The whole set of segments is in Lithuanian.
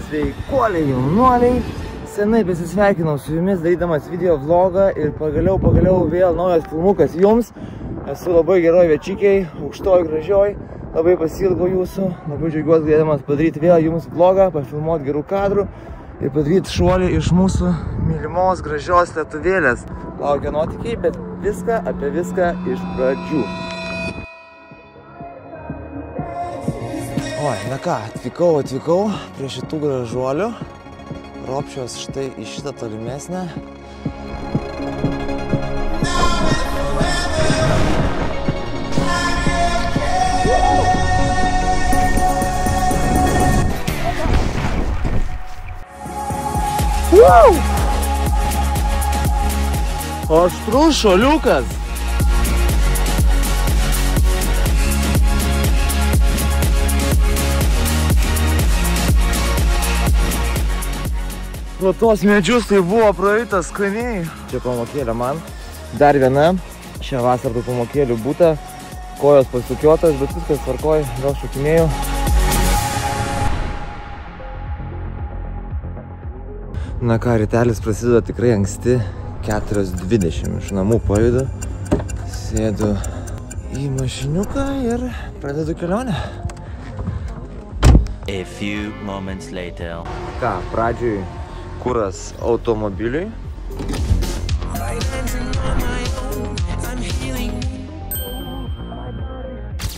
Sveikuoliai jaunuoliai, senai besisveikinau su jumis darydamas video vlogą ir pagaliau vėl naujas filmukas jums. Esu labai geroj večikiai, aukštoj, gražioj, labai pasilgau jūsų, labai džiaugiuosi galėdamas padaryti vėl jums vlogą, pafilmuoti gerų kadrų ir padaryti šuolį iš mūsų mylimos gražios lietuvėlės. Laukia nuotykiai, bet viską apie viską iš pradžių. Oi, na ką, atvykau prie šitų gražuolių, ropšiuos štai į šitą tolimesnę. Aštrus šuoliukas! Pro tuos medžius tai buvo praeitas skaniai. Čia pamokėlė man. Dar viena. Šią vasarą tų pamokėlių būta. Kojos pasukiotas, bet viskas tvarkoj. Vėl šokinėjau. Na ką, rytelis prasideda tikrai anksti. 4:20 iš namų pajudu. Sėdu į mašiniuką ir pradedu kelionę. A few moments later. Ką, pradžioj kuras automobiliui.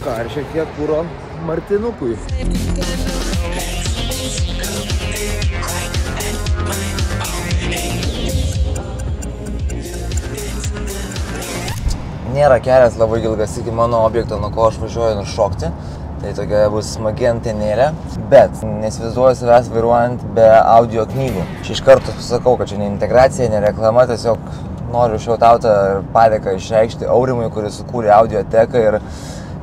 Ką, ir šiek tiek kuro Martinukui. Nėra kelias labai ilgas iki mano objekto, nuo ko aš važiuoju nušokti. Tai tokia bus smagi antenėlė, bet nesivizduoju savęs vairuojant be audio knygų. Iš karto sakau, kad čia ne integracija, ne reklama, tiesiog noriu šautautą ir padėką išreikšti Aurimui, kuris sukūrė audioteką ir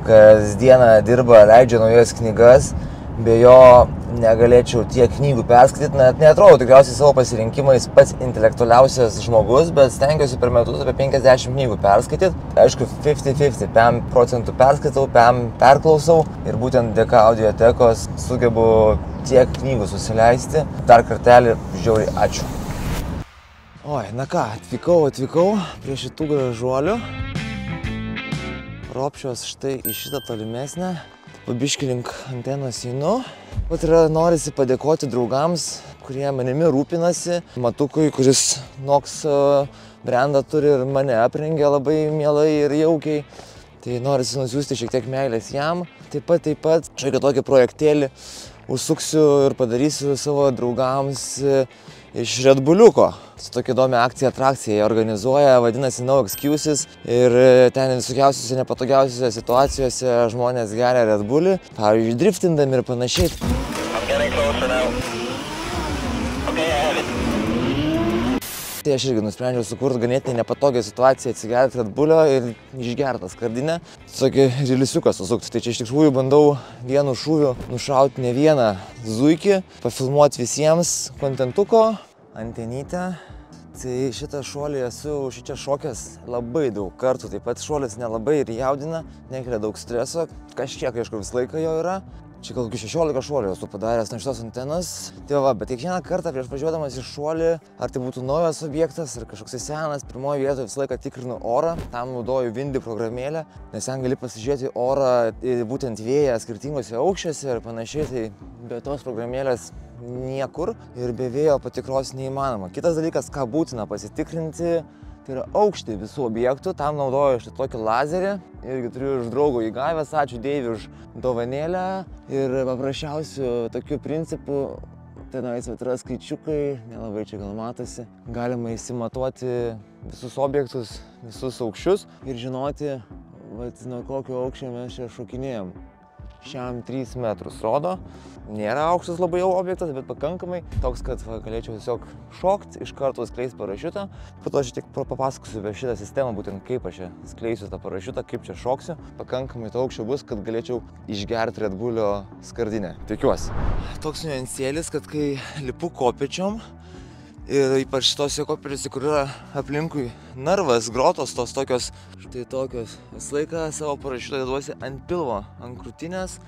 kasdieną dirba, leidžia naujas knygas. Be jo negalėčiau tiek knygų perskaityti, net neatrodo tikriausiai savo pasirinkimais pats intelektualiausias žmogus, bet stengiuosi per metus apie 50 knygų perskaityti. Aišku, 50-50, 5% perskaitau, 5% perklausau ir būtent dėka audiotekos sugebu tiek knygų susileisti. Dar kartelį žiauriai ačiū. Oi, na ką, atvykau prie šitų gražuolių. Ropšiuos štai į šitą tolimesnę. Pabiškį link antenos einu. Pat yra norisi padėkoti draugams, kurie manimi rūpinasi. Matukui, kuris NOX brandą turi ir mane aprengia labai mielai ir jaukiai. Tai norisi nusiųsti šiek tiek meilės jam. Taip pat šiokia tokį projektėlį užsuksiu ir padarysiu savo draugams iš Red Bulliuko. Su tokia įdomia akcija, atrakcija jie organizuoja, vadinasi No Excuses ir ten visokiausiuose nepatogiausiuose situacijose žmonės geria Red Bullį, pavyzdžiui, driftindami ir panašiai. Tai aš irgi nusprendžiau sukurti ganėtinai nepatogią situaciją, atsigerti Red Bullio ir išgertą skardinę. Tokį rilisiuką susukti. Tai čia iš tikrųjų bandau vienu šūviu nušauti ne vieną zuikį, pafilmuoti visiems kontentuko, antenytę. Tai šitą šuolį esu šičia šokęs labai daug kartų, taip pat šuolis nelabai ir jaudina, nekelia daug streso, kažkiek aišku visą laiką jo yra. Čia gal 16 šuolių esu padaręs nuo šitos antenos. Tai va, bet kiekvieną kartą prieš važiuodamas į šuolį, ar tai būtų naujas objektas, ar kažkoks senas, pirmoje vietoje visą laiką tikrinu orą, tam naudoju Windy programėlę, nes ten gali pasižiūrėti orą, būtent vėją skirtingose aukščiuose ir panašiai, tai be tos programėlės niekur ir be vėjo patikros neįmanoma. Kitas dalykas, ką būtina pasitikrinti, tai yra aukštį visų objektų, tam naudoju štai tokį lazerį, irgi turiu iš draugo įgavęs, ačiū Deiviui už dovanėlę ir paprasčiausių tokių principų, tenais yra skaičiukai, nelabai čia gal matosi, galima įsimatuoti visus objektus, visus aukščius ir žinoti, nuo kokio aukščio mes čia šokinėjom. Šiam 3 metrus rodo. Nėra aukštas labai jau objektas, bet pakankamai toks, kad galėčiau tiesiog šokti, iš karto skleisti parašiutą. Po to aš tik papasakosiu apie šitą sistemą, būtent kaip aš čia skleisiu tą parašiutą, kaip čia šoksiu. Pakankamai to aukščio bus, kad galėčiau išgerti Red Bullio skardinę. Tikiuosi. Toks niuansėlis, kad kai lipu kopėčiom, ir ypač šitose kopėčiose, kur yra aplinkui narvas, grotos, tos tokios, štai tokios. Visą laiką savo parašiutą deduosi ant pilvo, ant krūtinės,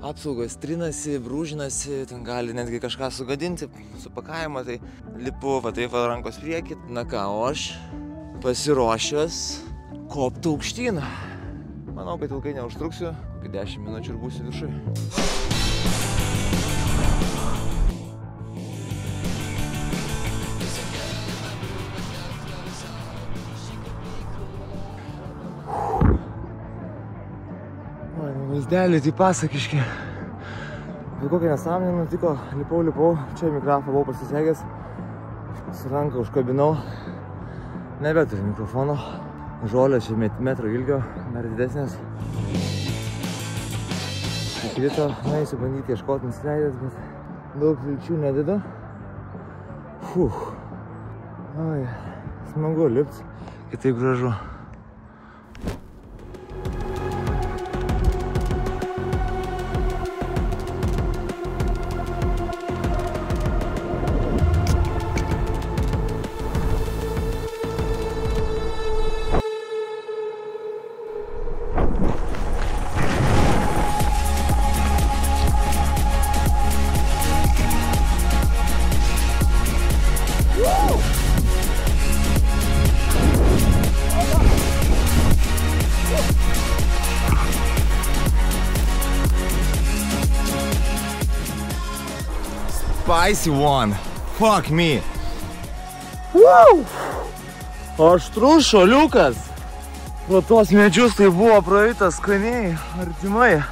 apsaugos trinasi, brūžinasi, ten gali netgi kažką sugadinti, supakavimą, tai lipu, va taip va rankos priekį. Na ką, o aš pasiruošęs kopti aukštyn. Manau, kad ilgai neužtruksiu, kai 10 minučių ir būsiu viršui. Vaizdelį tai pasakiški. Bet kokia nesąmonė nutiko, lipau, čia mikrofą buvau pasisegęs, su ranką užkabinau, nebeturiu mikrofono, žolė čia metro ilgio, dar didesnės. Įkrito, naisiu bandyti ieškoti nusileidęs, bet daug vilčių nededu. Oi, smagu lipt, kitaip gražu. Spicy one. Fuck me. Wow. Aštrus šuoliukas. Pro tos medžius tai buvo praeitas skaniai, artimai.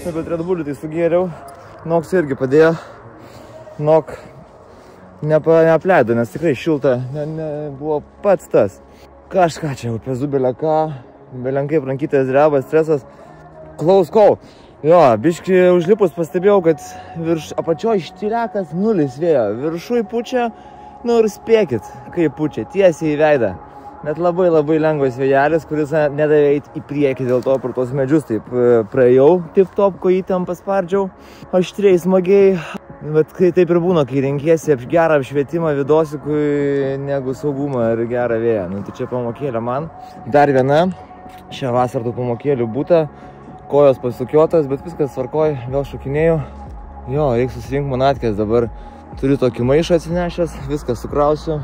Bet Red Bullį tai sugėriau. Noks irgi padėjo. Nok neapleido, nes tikrai šilta. Buvo pats tas. Kažką čia jau pezu beleką. Belenkai rankytės dreba, stresas. Close call. Jo, biški užlipus pastebėjau, kad virš apačioj štilekas nulis vėjo. Viršui pučia, nu ir spėkit, kaip pučia, tiesiai į veidą. Net labai lengvas vėjelis, kuris nedavė eiti į priekį, dėl to pro tos medžius taip praėjau, tip top, kojytėm paspardžiau, aštriai, smagiai. Bet taip ir būna, kai renkiesi gerą apšvietimą vidosikui negu saugumą ir gerą vėją. Nu tai čia pamokėlė man. Dar viena, šią vasarą tų pamokėlių būta. Kojos pasukiotas, bet viskas tvarkoj, vėl šokinėjau. Jo, reikia susirinkti manatkės, dabar turiu tokį maišą atsinešęs, viską sukrausiu.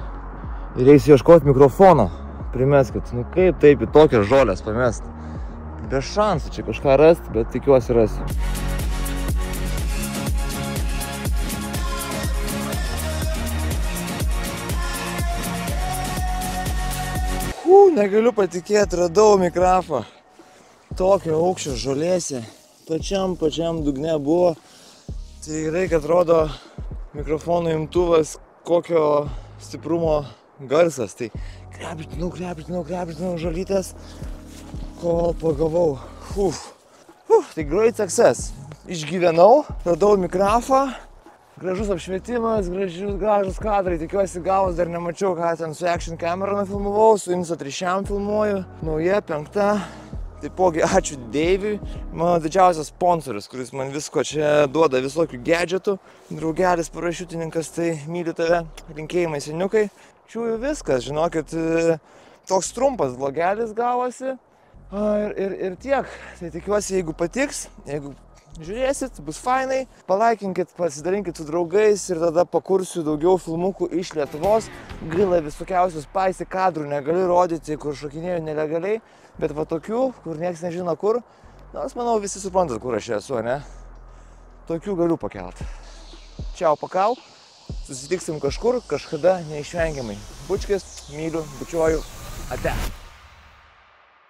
Ir reisiu ieškoti mikrofono. Primeskit, nu kaip taip į tokias žolės pamest. Be šansų čia kažką rasti, bet tikiuosi rasiu. Negaliu patikėti, radau mikrofą. Tokio aukščio žolėse, pačiam dugne buvo. Tai gerai, kad rodo mikrofono imtuvas, kokio stiprumo garsas. Tai krepžinau žolytės, kol pagavau. Tai great success. Išgyvenau, radau mikrofą, gražus apšvietimas, gražus kadrai. Tikiuosi gavus, dar nemačiau, ką ten su action kamera nufilmavau, su Insta3 filmuoju. Nauja, 5. Taipogi ačiū Deiviui, mano didžiausias sponsorius, kuris man visko čia duoda, visokių gadgetų. Draugelis parašiutininkas, tai myliu tave, linkėjimai seniukai. Čiūju viskas, žinokit, toks trumpas vlogelis gavosi. Ir tiek, tai tikiuosi, jeigu patiks, jeigu žiūrėsit, bus fainai, palaikinkit, pasidalinkit su draugais ir tada pakursiu daugiau filmukų iš Lietuvos. Gaila visokiausius spicy kadrų negaliu rodyti, kur šokinėjau nelegaliai, bet va tokių, kur nieks nežino kur, nors manau visi suprantat, kur aš esu, ne? Tokių galiu pakelt. Čiau, pakau, susitiksim kažkur, kažkada neišvengiamai. Bučkis, myliu, bučiuoju, ate.